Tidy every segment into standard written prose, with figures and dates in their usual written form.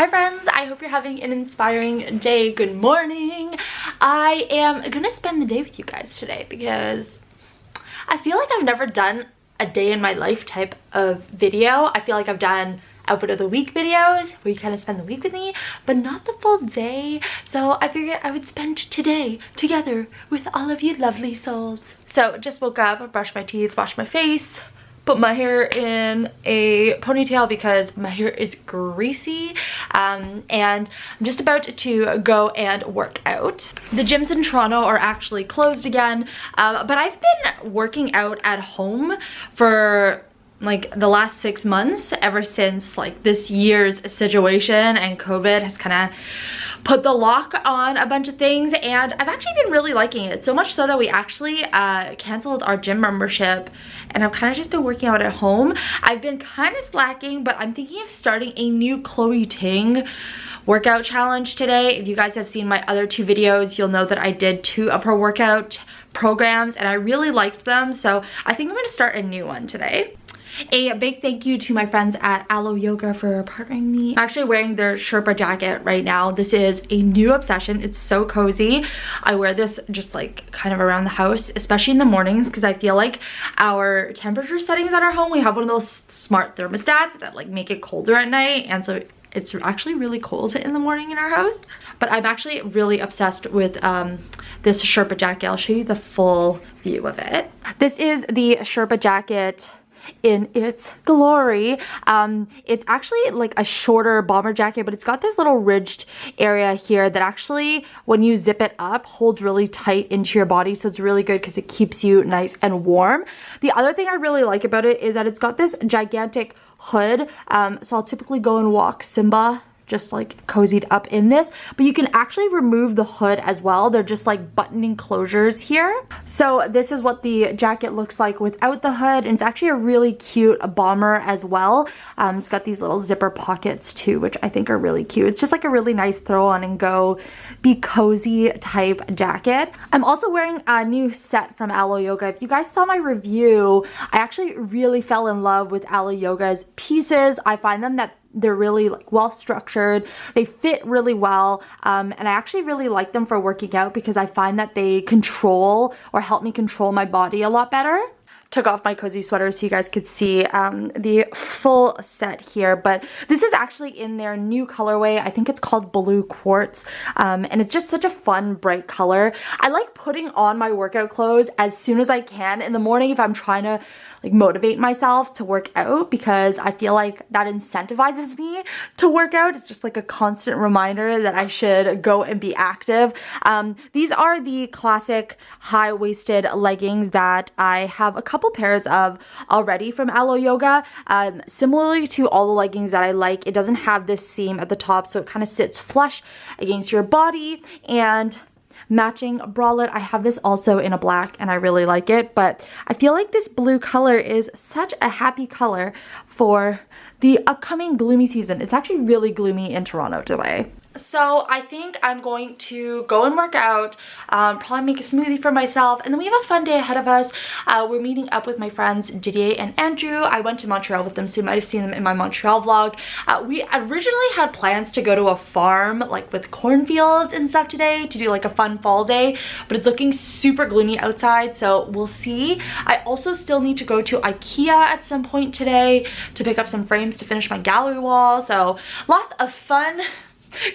Hi friends, I hope you're having an inspiring day. Good morning. I am gonna spend the day with you guys today because I feel like I've never done a day in my life type of video. I feel like I've done outfit of the week videos where you kind of spend the week with me, but not the full day. So I figured I would spend today together with all of you lovely souls. So just woke up, brushed my teeth, washed my face, put my hair in a ponytail because my hair is greasy, and I'm just about to go and work out. The gyms in Toronto are actually closed again, but I've been working out at home for like the last 6 months, ever since like this year's situation and COVID has kind of put the lock on a bunch of things, and I've actually been really liking it, so much so that we actually canceled our gym membership and I've kind of just been working out at home. I've been kind of slacking, but I'm thinking of starting a new Chloe Ting workout challenge today. If you guys have seen my other 2 videos, you'll know that I did 2 of her workout programs and I really liked them, so I think I'm going to start a new one today. A big thank you to my friends at Aloe Yoga for partnering me. I'm actually wearing their Sherpa jacket right now. This is a new obsession. It's so cozy. I wear this just like kind of around the house, especially in the mornings, because I feel like our temperature settings at our home, we have one of those smart thermostats that like make it colder at night, and so it's actually really cold in the morning in our house. But I'm actually really obsessed with this Sherpa jacket. I'll show you the full view of it. This is the Sherpa jacket in its glory. It's actually like a shorter bomber jacket, but it's got this little ridged area here that actually, when you zip it up, holds really tight into your body, so it's really good because it keeps you nice and warm. The other thing I really like about it is that it's got this gigantic hood, so I'll typically go and walk Simba just like cozied up in this, but you can actually remove the hood as well. They're just like button enclosures here. So this is what the jacket looks like without the hood, and it's actually a really cute bomber as well. It's got these little zipper pockets too, which I think are really cute. It's just like a really nice throw on and go, be cozy type jacket. I'm also wearing a new set from Aloe Yoga. If you guys saw my review, I actually really fell in love with Aloe Yoga's pieces. I find them that they're really like well structured, they fit really well, and I actually really like them for working out because I find that they control or help me control my body a lot better. Took off my cozy sweater so you guys could see the full set here, but this is actually in their new colorway. I think it's called Blue Quartz, and it's just such a fun bright color. I like putting on my workout clothes as soon as I can in the morning if I'm trying to like motivate myself to work out, because I feel like that incentivizes me to work out. It's just like a constant reminder that I should go and be active. These are the classic high-waisted leggings that I have a couple pairs of already from Aloe Yoga. Similarly to all the leggings that I like, it doesn't have this seam at the top, so it kind of sits flush against your body. And matching bralette, I have this also in a black and I really like it, but I feel like this blue color is such a happy color for the upcoming gloomy season. It's actually really gloomy in Toronto today. So I think I'm going to go and work out, probably make a smoothie for myself, and then we have a fun day ahead of us. We're meeting up with my friends Didier and Andrew. I went to Montreal with them, so you might have seen them in my Montreal vlog. We originally had plans to go to a farm like with cornfields and stuff today to do like a fun fall day, but it's looking super gloomy outside, so we'll see. I also still need to go to IKEA at some point today to pick up some frames to finish my gallery wall, so lots of fun,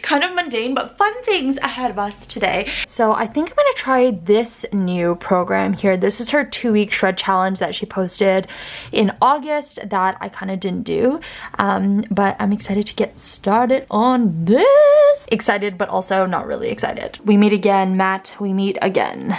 kind of mundane but fun things ahead of us today. So I think I'm gonna try this new program here. This is her 2-week shred challenge that she posted in August that I kind of didn't do, but I'm excited to get started on this. Excited but also not really excited. We meet again, Matt, we meet again.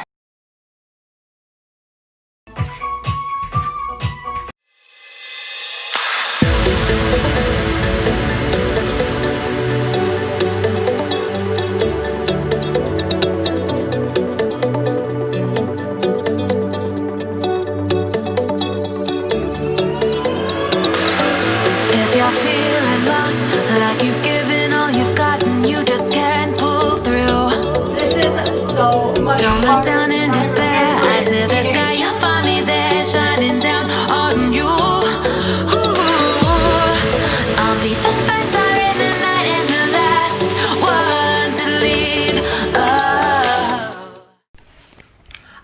Don't look down in despair. I see the sky, you'll find me there, shining down on you. Ooh, I'll be the first star in the night and the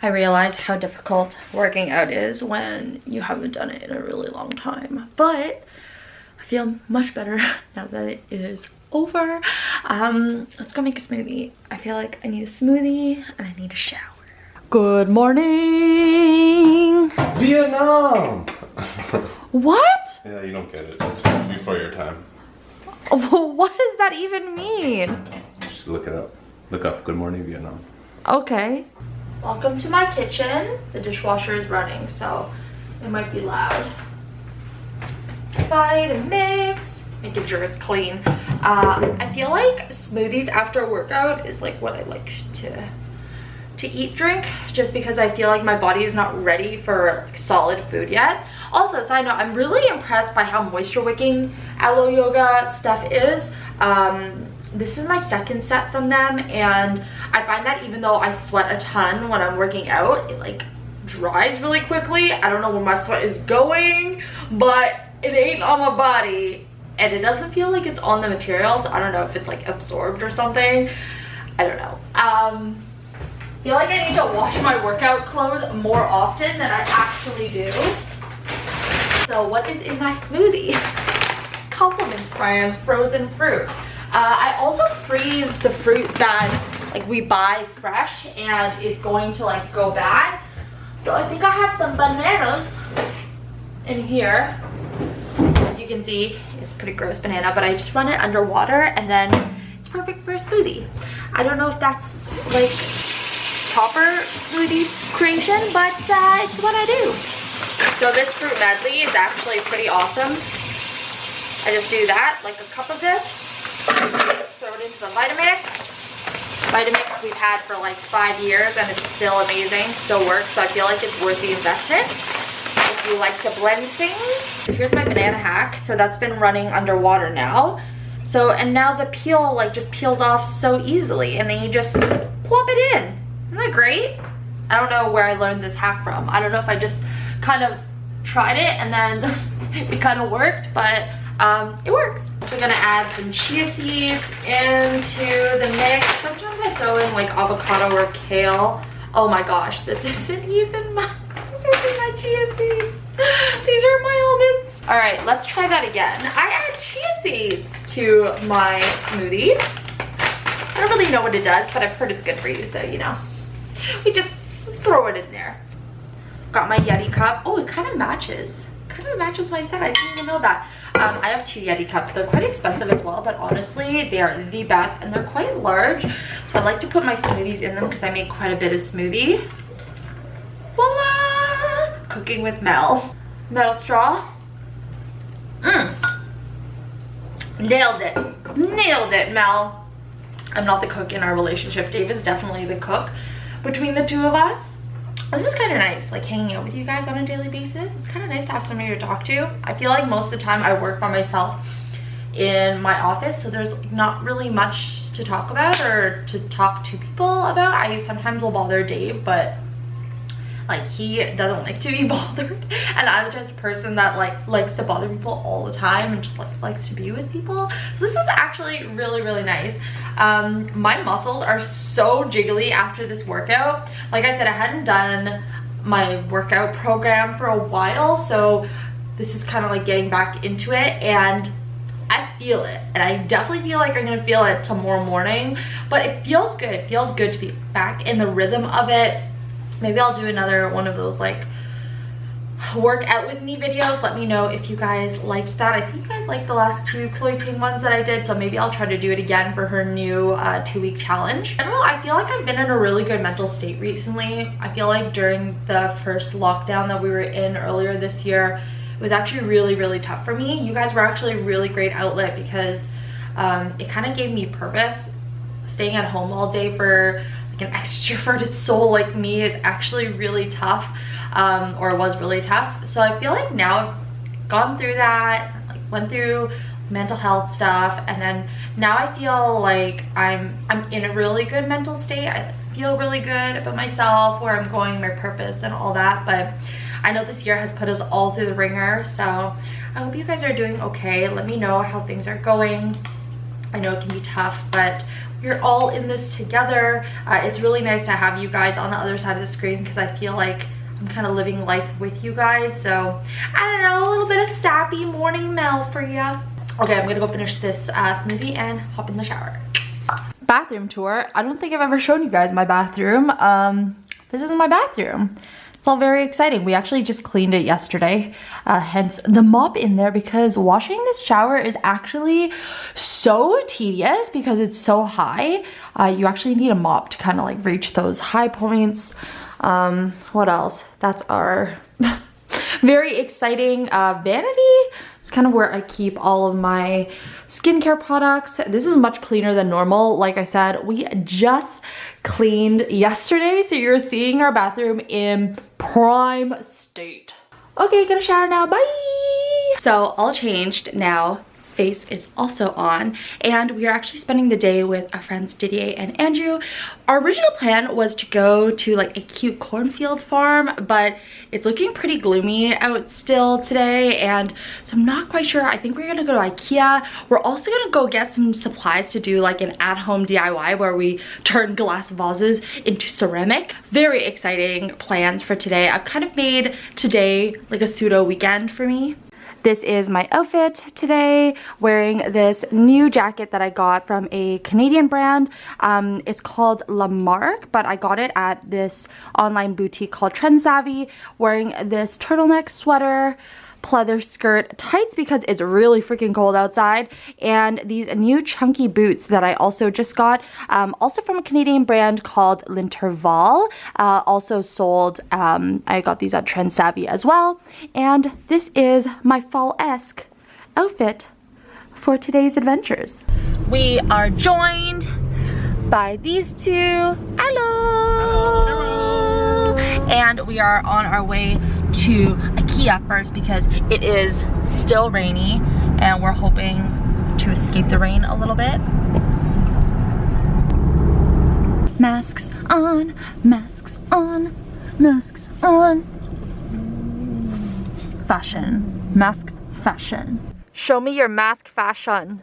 I realize how difficult working out is when you haven't done it in a really long time. But I feel much better now that it is over. Let's go make a smoothie. I feel like I need a smoothie and I need a shower. Good morning. Vietnam! What? Yeah, you don't get it. It's before your time. What does that even mean? Just look it up. Look up Good Morning Vietnam. Okay. Welcome to my kitchen. The dishwasher is running, so it might be loud. Vitamix. Making sure it's clean. I feel like smoothies after a workout is like what I like to drink, just because I feel like my body is not ready for like solid food yet. Also, side note, I'm really impressed by how moisture wicking aloe yoga stuff is. This is my second set from them, and I find that even though I sweat a ton when I'm working out, it like dries really quickly. I don't know where my sweat is going, but it ain't on my body, and it doesn't feel like it's on the material, so I don't know if it's like absorbed or something. I don't know. I feel like I need to wash my workout clothes more often than I actually do. So what is in my smoothie? Compliments, Brian. Frozen fruit. I also freeze the fruit that like we buy fresh and is going to like go bad. So I think I have some bananas in here. As you can see, it's a pretty gross banana, but I just run it under water and then it's perfect for a smoothie. I don't know if that's like proper smoothie creation, but it's what I do. So this fruit medley is actually pretty awesome. I just do that, like a cup of this. Throw it into the Vitamix. Vitamix we've had for like 5 years and it's still amazing, still works, so I feel like it's worth the investment if you like to blend things. Here's my banana hack. So that's been running underwater now. So, and now the peel like just peels off so easily, and then you just plop it in. Isn't that great? I don't know where I learned this hack from. I don't know if I just kind of tried it and then it kind of worked, but it works. So I'm gonna add some chia seeds into the mix. Sometimes I throw in like avocado or kale. Oh my gosh, this isn't even my chia seeds. These are my almonds. All right, let's try that again. I add chia seeds to my smoothie. I don't really know what it does, but I've heard it's good for you, so you know. We just throw it in there. Got my Yeti cup. Oh, it kind of matches. Kind of matches my set. I didn't even know that. I have 2 Yeti cups. They're quite expensive as well, but honestly, they are the best, and they're quite large. So I like to put my smoothies in them because I make quite a bit of smoothie. Voila! Cooking with Mel. Metal straw. Nailed it. Nailed it, Mel. I'm not the cook in our relationship. Dave is definitely the cook between the two of us. This is kind of nice, like hanging out with you guys on a daily basis. It's kind of nice to have somebody to talk to. I feel like most of the time I work by myself in my office, so there's not really much to talk about or to talk to people about. I sometimes will bother Dave, but like he doesn't like to be bothered, and I'm the type of person that like likes to bother people all the time and just like likes to be with people. So this is actually really, really nice. My muscles are so jiggly after this workout. Like I said, I hadn't done my workout program for a while, so this is kind of like getting back into it, and I feel it, and I definitely feel like I'm gonna feel it tomorrow morning, but it feels good. It feels good to be back in the rhythm of it. Maybe I'll do another one of those like work out with me videos. Let me know if you guys liked that. I think you guys liked the last 2 Chloe Ting ones that I did, so maybe I'll try to do it again for her new 2-week challenge. I don't know, I feel like I've been in a really good mental state recently. I feel like during the first lockdown that we were in earlier this year, it was actually really, really tough for me. You guys were actually a really great outlet because it kind of gave me purpose. Staying at home all day for like an extroverted soul like me is actually really tough, or was really tough. So I feel like now I've gone through that, like went through mental health stuff, and then now I feel like I'm in a really good mental state. I feel really good about myself, where I'm going, my purpose and all that. But I know this year has put us all through the ringer, so I hope you guys are doing okay. Let me know how things are going. I know it can be tough, but we're all in this together. It's really nice to have you guys on the other side of the screen because I feel like I'm kind of living life with you guys. So I don't know, a little bit of sappy morning Mel for you. Okay, I'm gonna go finish this smoothie and hop in the shower. Bathroom tour. I don't think I've ever shown you guys my bathroom. This is my bathroom. It's all very exciting. We actually just cleaned it yesterday, hence the mop in there, because washing this shower is actually so tedious because it's so high. You actually need a mop to kind of like reach those high points. What else? That's our very exciting vanity. It's kind of where I keep all of my skincare products. This is much cleaner than normal. Like I said, we just cleaned yesterday, so you're seeing our bathroom in prime state. Okay, gonna shower now, bye! So all changed now. Face is also on, and we are actually spending the day with our friends Didier and Andrew. Our original plan was to go to like a cute cornfield farm, but it's looking pretty gloomy out still today, and so I'm not quite sure. I think we're gonna go to IKEA. We're also gonna go get some supplies to do like an at-home DIY where we turn glass vases into ceramic. Very exciting plans for today. I've kind of made today like a pseudo weekend for me. This is my outfit today, wearing this new jacket that I got from a Canadian brand. It's called La Marque, but I got it at this online boutique called Trend Savvy, wearing this turtleneck sweater, pleather skirt, tights because it's really freaking cold outside, and these new chunky boots that I also just got, also from a Canadian brand called L'Intervalle, also sold. I got these at Trend Savvy as well, and this is my fall-esque outfit for today's adventures. We are joined by these two. Hello! And we are on our way to IKEA first because it is still rainy and we're hoping to escape the rain a little bit. Masks on, masks on, masks on. Fashion, mask fashion. Show me your mask fashion.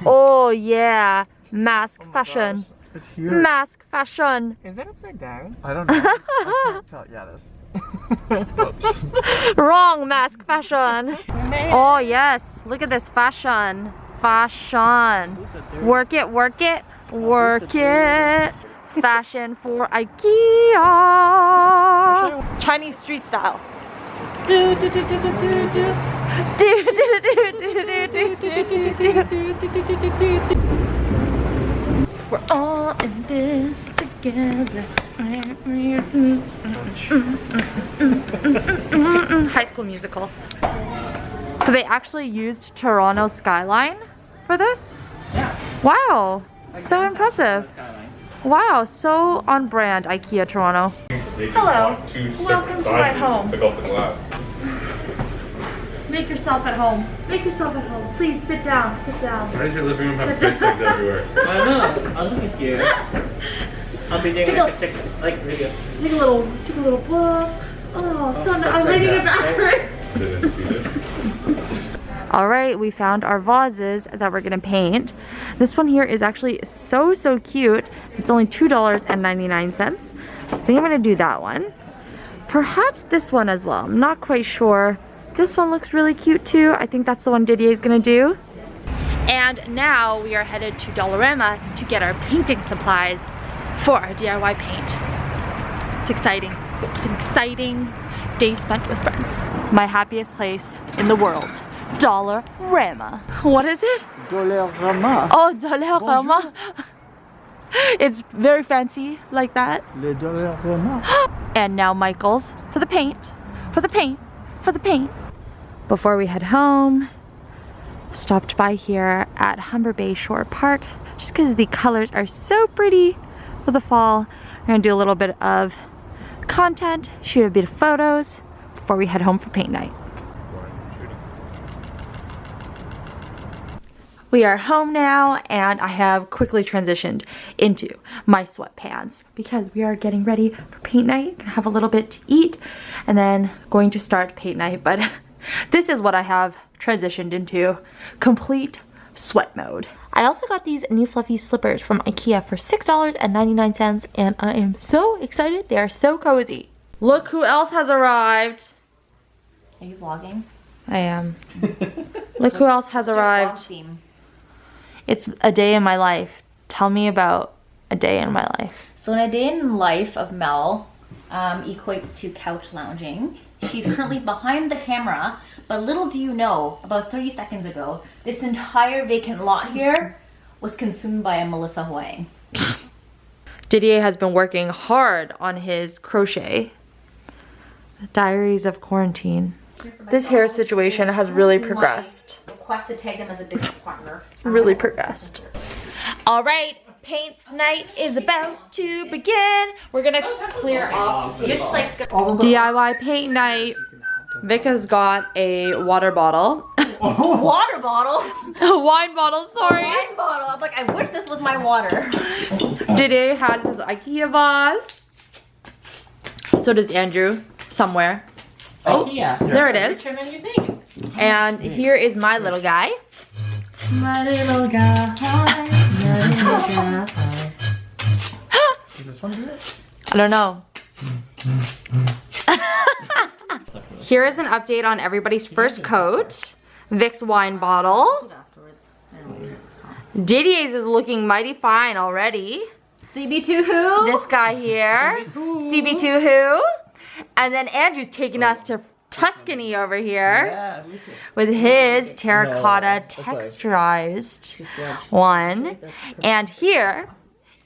Oh yeah, mask fashion. Gosh, it's huge. Mask fashion. Is that upside down? I don't know. I can't tell. Yeah, it is. Oops. Wrong mask fashion. Oh yes, look at this fashion. Fashion. Work it, work it, work it. Fashion for IKEA. Chinese street style. Do do do do do do do. Do do do do do do do do. We're all in this together. High School Musical. So they actually used Toronto skyline for this? Yeah. Wow, so impressive. Wow, so on brand IKEA Toronto. Hello, welcome to my home. Took off the glass. Make yourself at home. Make yourself at home. Please sit down, sit down. Why does your living room have fish eggs everywhere? I know. I'll look at you. I'll be doing like a 6 video. Take a little book. Oh, so nice. I'm reading it backwards. Didn't see it. All right, we found our vases that we're gonna paint. This one here is actually so cute. It's only $2.99. I think I'm gonna do that one. Perhaps this one as well. I'm not quite sure. This one looks really cute too. I think that's the one Didier is gonna do. And now we are headed to Dollarama to get our painting supplies for our DIY paint. It's exciting. It's an exciting day spent with friends. My happiest place in the world, Dollarama. What is it? Dollarama. Oh, Dollarama. It's very fancy like that. Le Dollarama. And now Michael's for the paint, for the paint, for the paint. Before we head home, stopped by here at Humber Bay Shore Park just because the colors are so pretty for the fall. We're gonna do a little bit of content, shoot a bit of photos before we head home for paint night. We are home now and I have quickly transitioned into my sweatpants because we are getting ready for paint night. Gonna have a little bit to eat and then going to start paint night, but this is what I have transitioned into, complete sweat mode. I also got these new fluffy slippers from IKEA for $6.99 and I am so excited. They are so cozy. Look who else has arrived. Are you vlogging? I am. Look who else has arrived. Theme? It's a day in my life. Tell me about a day in my life. So in a day in life of Mel equates to couch lounging. She's currently behind the camera, but little do you know, about 30 seconds ago, this entire vacant lot here was consumed by a Melissa Hwang. Didier has been working hard on his crochet. Diaries of Quarantine. This hair situation has really progressed. Request to tag them as a business partner. Really progressed. All right, paint night is about to begin. We're gonna clear off just like DIY paint night. Vic has got a water bottle. Water bottle? A wine bottle, sorry. Wine bottle. I'm like, I wish this was my water. Didier has his IKEA vase. So does Andrew, somewhere. Oh, IKEA. there it is. Richer than you think. And here is my little guy. My little guy. My little guy. Is this one good? I don't know. Here is an update on everybody's first coat. Vic's wine bottle. Didier's is looking mighty fine already. CB2 who? This guy here. CB2 who? And then Andrew's taking us to Tuscany over here. Yes. With his terracotta No, okay. texturized one. And here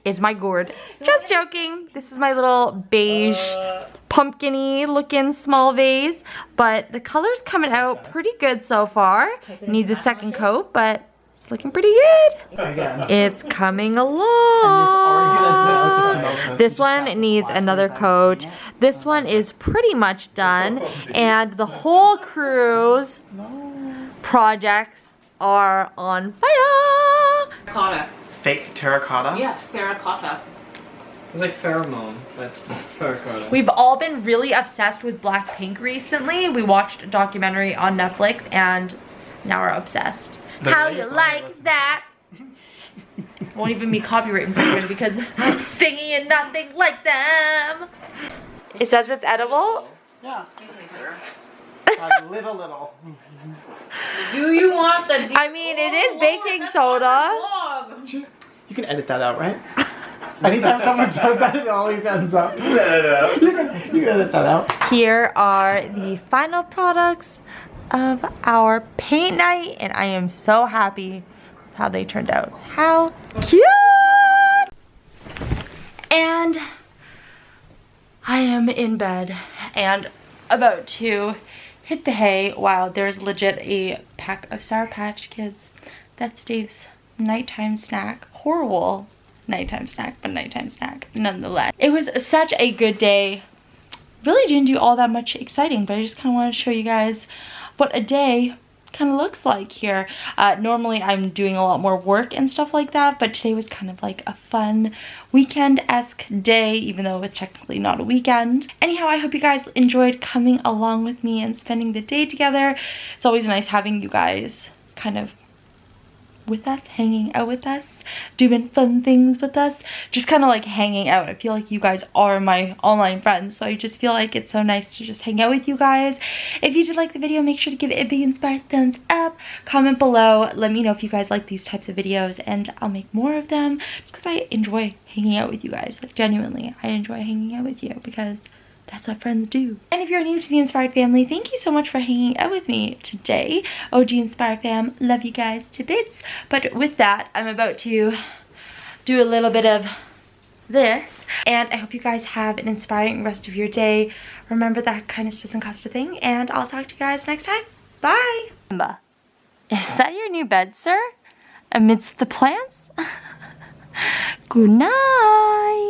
is my gourd. Just joking. This is my little beige, pumpkin-y looking small vase. But the color's coming out pretty good so far. Needs a second coat, but it's looking pretty good. Again. It's coming along. Are you This one needs another coat. This one is pretty much done. And the whole crew's projects are on fire. Terracotta. Fake terracotta? Yeah, terracotta. It's like pheromone, but terracotta. We've all been really obsessed with Blackpink recently. We watched a documentary on Netflix and now we're obsessed. How you like that? Won't even be copyright infringement because I'm singing and nothing like them. It says it's edible. Yeah. Excuse me, sir. Live a little. Do you want the I mean, it is baking soda. vlog? You can edit that out, right? Anytime someone says that, it always ends up. Edit it out. You can edit that out. Here are the final products of our paint night, and I am so happy with how they turned out. How cute! And I am in bed and about to hit the hay. Wow, there's legit a pack of Sour Patch Kids. That's Dave's nighttime snack. Horrible nighttime snack, but nighttime snack nonetheless. It was such a good day. Really didn't do all that much exciting, but I just kind of wanted to show you guys what a day kind of looks like here. Normally I'm doing a lot more work and stuff like that, but today was kind of like a fun weekend-esque day, even though it's technically not a weekend. Anyhow, I hope you guys enjoyed coming along with me and spending the day together. It's always nice having you guys kind of with us, hanging out with us, doing fun things with us, just kind of like hanging out. I feel like you guys are my online friends, so I just feel like it's so nice to just hang out with you guys. If you did like the video, make sure to give it a big inspired thumbs up. Comment below, let me know if you guys like these types of videos and I'll make more of them, just because I enjoy hanging out with you guys. Like, genuinely, I enjoy hanging out with you because that's what friends do. And if you're new to the Inspired family, thank you so much for hanging out with me today. OG Inspired fam, love you guys to bits. But with that, I'm about to do a little bit of this. And I hope you guys have an inspiring rest of your day. Remember that kindness doesn't cost a thing. And I'll talk to you guys next time. Bye. Is that your new bed, sir? Amidst the plants? Good night.